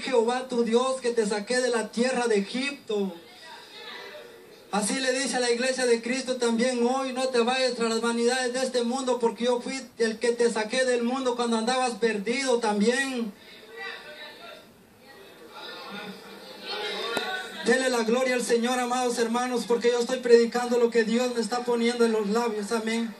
Jehová tu Dios que te saqué de la tierra de Egipto. Así le dice a la iglesia de Cristo también hoy: no te vayas tras las vanidades de este mundo, porque yo fui el que te saqué del mundo cuando andabas perdido también. Dele la gloria al Señor, amados hermanos, porque yo estoy predicando lo que Dios me está poniendo en los labios. Amén.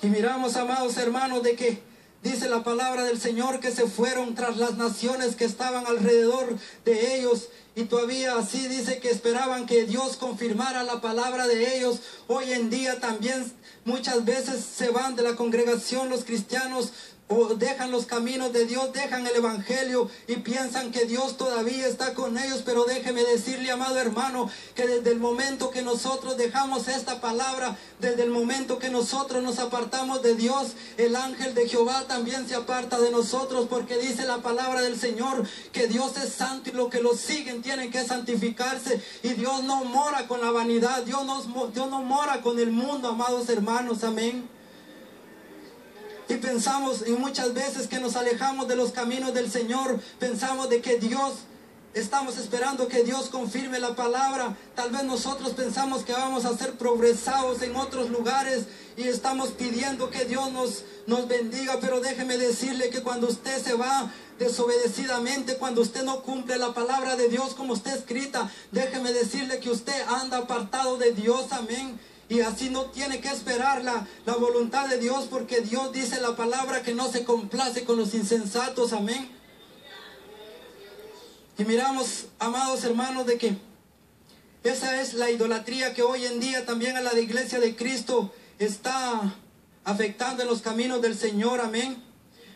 Y miramos, amados hermanos, de que dice la palabra del Señor que se fueron tras las naciones que estaban alrededor de ellos. Y todavía así dice que esperaban que Dios confirmara la palabra de ellos. Hoy en día también muchas veces se van de la congregación los cristianos, o dejan los caminos de Dios, dejan el evangelio y piensan que Dios todavía está con ellos. Pero déjeme decirle, amado hermano, que desde el momento que nosotros dejamos esta palabra, desde el momento que nosotros nos apartamos de Dios, el ángel de Jehová también se aparta de nosotros, porque dice la palabra del Señor que Dios es santo y los que lo siguen tienen que santificarse. Y Dios no mora con la vanidad, Dios no mora con el mundo, amados hermanos. Amén. Y pensamos, y muchas veces que nos alejamos de los caminos del Señor, pensamos de que Dios, estamos esperando que Dios confirme la palabra. Tal vez nosotros pensamos que vamos a ser progresados en otros lugares y estamos pidiendo que Dios nos bendiga. Pero déjeme decirle que cuando usted se va desobedecidamente, cuando usted no cumple la palabra de Dios como está escrita, déjeme decirle que usted anda apartado de Dios. Amén. Y así no tiene que esperar la voluntad de Dios, porque Dios dice la palabra que no se complace con los insensatos. Amén. Y miramos, amados hermanos, de que esa es la idolatría que hoy en día también a la iglesia de Cristo está afectando en los caminos del Señor. Amén.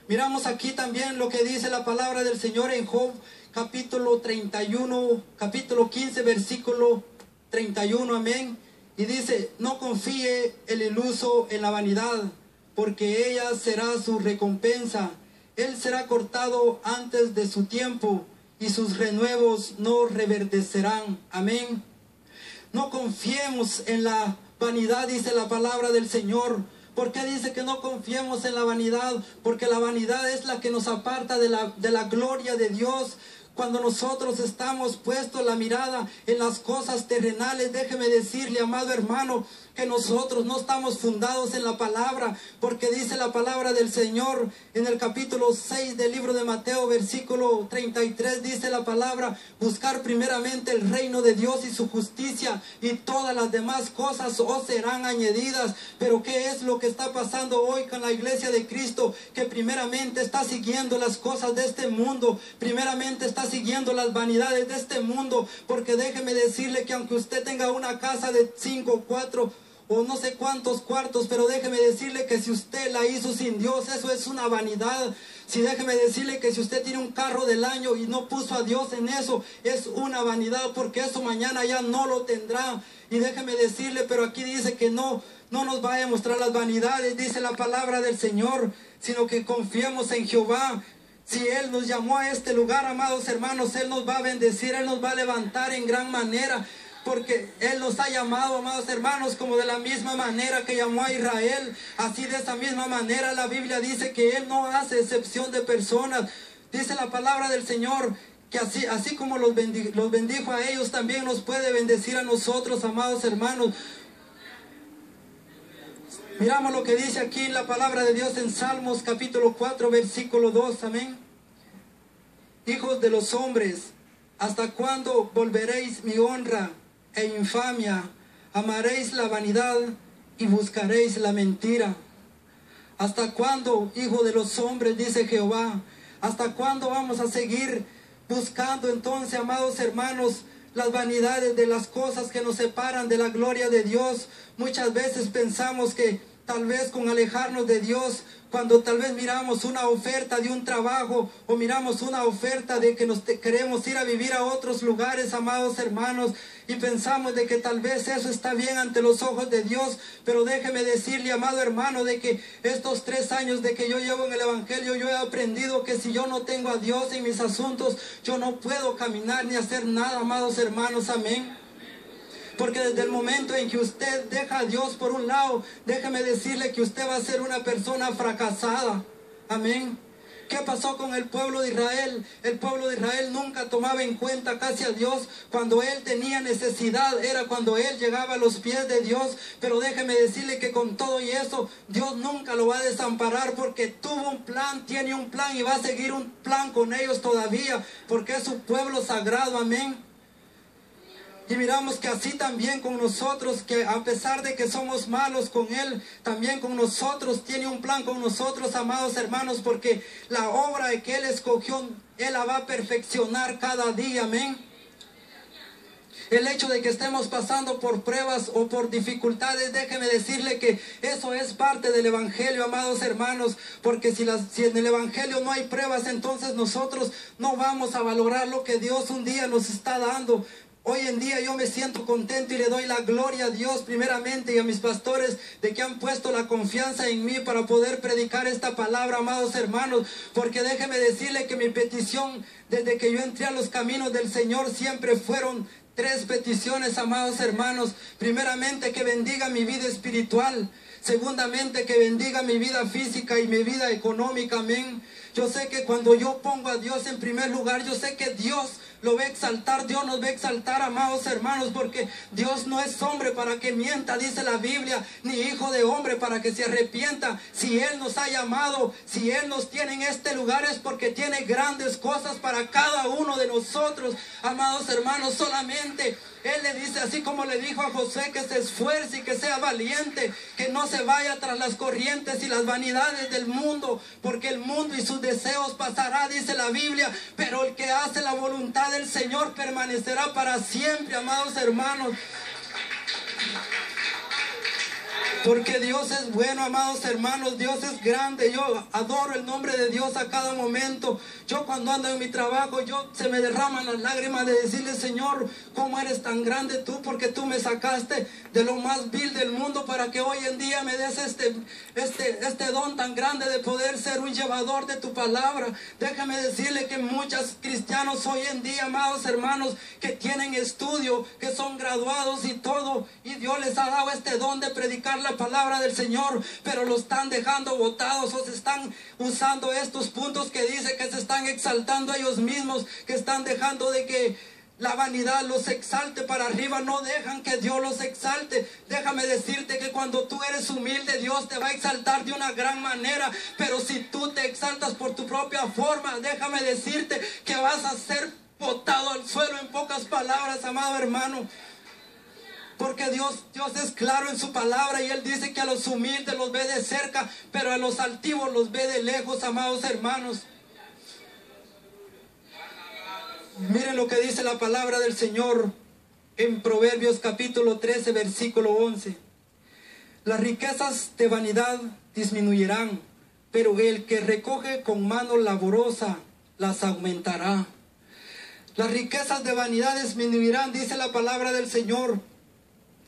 Miramos aquí también lo que dice la palabra del Señor en Job capítulo 31, capítulo 15, versículo 31. Amén. Y dice: no confíe el iluso en la vanidad, porque ella será su recompensa. Él será cortado antes de su tiempo, y sus renuevos no reverdecerán. Amén. No confiemos en la vanidad, dice la palabra del Señor. ¿Por qué dice que no confiemos en la vanidad? Porque la vanidad es la que nos aparta de la gloria de Dios. Cuando nosotros estamos puestos la mirada en las cosas terrenales, déjeme decirle, amado hermano, que nosotros no estamos fundados en la palabra, porque dice la palabra del Señor en el capítulo 6 del libro de Mateo, versículo 33, dice la palabra: buscar primeramente el reino de Dios y su justicia, y todas las demás cosas os serán añadidas. Pero ¿qué es lo que está pasando hoy con la iglesia de Cristo? Que primeramente está siguiendo las cosas de este mundo, primeramente está siguiendo las vanidades de este mundo. Porque déjeme decirle que aunque usted tenga una casa de 5, 4 o no sé cuántos cuartos, pero déjeme decirle que si usted la hizo sin Dios, eso es una vanidad. Si déjeme decirle que si usted tiene un carro del año y no puso a Dios en eso, es una vanidad, porque eso mañana ya no lo tendrá. Y déjeme decirle, pero aquí dice que no nos va a mostrar las vanidades, dice la palabra del Señor, sino que confiemos en Jehová. Si Él nos llamó a este lugar, amados hermanos, Él nos va a bendecir, Él nos va a levantar en gran manera, porque Él nos ha llamado, amados hermanos, como de la misma manera que llamó a Israel. Así, de esa misma manera, la Biblia dice que Él no hace excepción de personas. Dice la palabra del Señor que así como los bendijo a ellos, también nos puede bendecir a nosotros, amados hermanos. Miramos lo que dice aquí en la palabra de Dios en Salmos capítulo 4, versículo 2. Amén. Hijos de los hombres, ¿hasta cuándo volveréis mi honra e infamia? Amaréis la vanidad y buscaréis la mentira. ¿Hasta cuándo, hijo de los hombres, dice Jehová? ¿Hasta cuándo vamos a seguir buscando entonces, amados hermanos, las vanidades de las cosas que nos separan de la gloria de Dios? Muchas veces pensamos que tal vez con alejarnos de Dios, cuando tal vez miramos una oferta de un trabajo, o miramos una oferta de que queremos ir a vivir a otros lugares, amados hermanos, y pensamos de que tal vez eso está bien ante los ojos de Dios. Pero déjeme decirle, amado hermano, de que estos 3 años de que yo llevo en el evangelio, yo he aprendido que si yo no tengo a Dios en mis asuntos, yo no puedo caminar ni hacer nada, amados hermanos. Amén. Porque desde el momento en que usted deja a Dios por un lado, déjeme decirle que usted va a ser una persona fracasada. Amén. ¿Qué pasó con el pueblo de Israel? El pueblo de Israel nunca tomaba en cuenta casi a Dios. Cuando él tenía necesidad era cuando él llegaba a los pies de Dios. Pero déjeme decirle que con todo y eso, Dios nunca lo va a desamparar, porque tuvo un plan, tiene un plan y va a seguir un plan con ellos todavía, porque es su pueblo sagrado. Amén. Y miramos que así también con nosotros, que a pesar de que somos malos con Él, también con nosotros tiene un plan con nosotros, amados hermanos, porque la obra que Él escogió, Él la va a perfeccionar cada día. Amén. El hecho de que estemos pasando por pruebas o por dificultades, déjeme decirle que eso es parte del Evangelio, amados hermanos, porque si en el Evangelio no hay pruebas, entonces nosotros no vamos a valorar lo que Dios un día nos está dando. Hoy en día yo me siento contento y le doy la gloria a Dios primeramente y a mis pastores de que han puesto la confianza en mí para poder predicar esta palabra, amados hermanos, porque déjeme decirle que mi petición desde que yo entré a los caminos del Señor siempre fueron 3 peticiones, amados hermanos. Primeramente, que bendiga mi vida espiritual. Segundamente, que bendiga mi vida física y mi vida económica. Amén. Yo sé que cuando yo pongo a Dios en primer lugar, yo sé que Dios lo va a exaltar, Dios nos va a exaltar, amados hermanos, porque Dios no es hombre para que mienta, dice la Biblia, ni hijo de hombre para que se arrepienta. Si Él nos ha llamado, si Él nos tiene en este lugar, es porque tiene grandes cosas para cada uno de nosotros, amados hermanos. Solamente Él le dice, así como le dijo a José, que se esfuerce y que sea valiente, que no se vaya tras las corrientes y las vanidades del mundo, porque el mundo y sus deseos pasará, dice la Biblia, pero el que hace la voluntad del Señor permanecerá para siempre, amados hermanos. Porque Dios es bueno, amados hermanos, Dios es grande. Yo adoro el nombre de Dios a cada momento. Yo cuando ando en mi trabajo, se me derraman las lágrimas de decirle, Señor, ¿cómo eres tan grande tú? Porque tú me sacaste de lo más vil del mundo para que hoy en día me des este don tan grande de poder ser un llevador de tu palabra. Déjame decirle que muchos cristianos hoy en día, amados hermanos, que tienen estudio, que son graduados y todo, y Dios les ha dado este don de predicar la palabra del Señor, pero lo están dejando botados, o se están usando estos puntos que dice que se están exaltando a ellos mismos, que están dejando de que la vanidad los exalte para arriba, no dejan que Dios los exalte. Déjame decirte que cuando tú eres humilde, Dios te va a exaltar de una gran manera, pero si tú te exaltas por tu propia forma, déjame decirte que vas a ser botado al suelo, en pocas palabras, amado hermano. Porque Dios es claro en su palabra y Él dice que a los humildes los ve de cerca, pero a los altivos los ve de lejos, amados hermanos. Miren lo que dice la palabra del Señor en Proverbios capítulo 13, versículo 11. Las riquezas de vanidad disminuirán, pero el que recoge con mano laborosa las aumentará. Las riquezas de vanidad disminuirán, dice la palabra del Señor.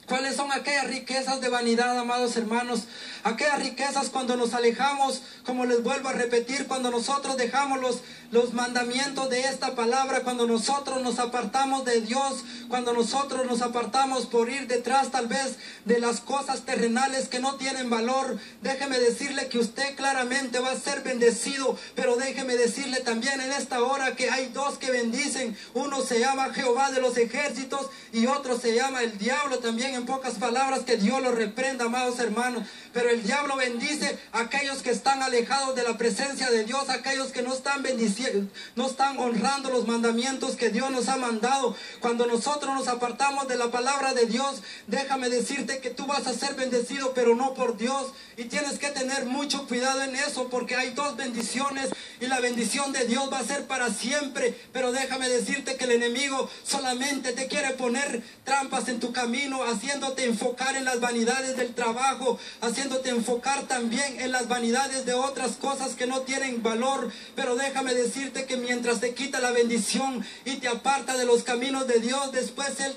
¿Cuáles son aquellas riquezas de vanidad, amados hermanos? Aquellas riquezas cuando nos alejamos, como les vuelvo a repetir, cuando nosotros dejamos los mandamientos de esta palabra, cuando nosotros nos apartamos de Dios, cuando nosotros nos apartamos por ir detrás tal vez de las cosas terrenales que no tienen valor. Déjeme decirle que usted claramente va a ser bendecido, pero déjeme decirle también en esta hora que hay dos que bendicen. Uno se llama Jehová de los ejércitos y otro se llama el diablo también. En pocas palabras, que Dios lo reprenda, amados hermanos. Pero el diablo bendice a aquellos que están alejados de la presencia de Dios, aquellos que no están bendiciendo, no están honrando los mandamientos que Dios nos ha mandado. Cuando nosotros nos apartamos de la palabra de Dios, déjame decirte que tú vas a ser bendecido, pero no por Dios. Y tienes que tener mucho cuidado en eso, porque hay dos bendiciones y la bendición de Dios va a ser para siempre. Pero déjame decirte que el enemigo solamente te quiere poner trampas en tu camino, haciéndote enfocar en las vanidades del trabajo, haciéndote enfocar también en las vanidades de otras cosas que no tienen valor. Pero déjame decirte que mientras te quita la bendición y te aparta de los caminos de Dios, después Él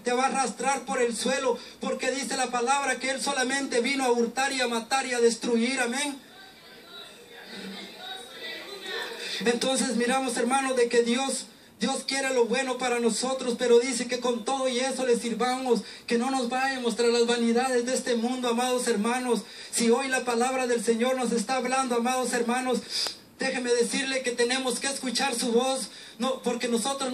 te va a arrastrar por el suelo, porque dice la palabra que Él solamente vino a hurtar y a matar y a destruir. Amén. Entonces miramos, hermanos, de que Dios quiere lo bueno para nosotros, pero dice que con todo y eso le sirvamos, que no nos vayamos tras las vanidades de este mundo, amados hermanos. Si hoy la palabra del Señor nos está hablando, amados hermanos, déjeme decirle que tenemos que escuchar su voz, no, porque nosotros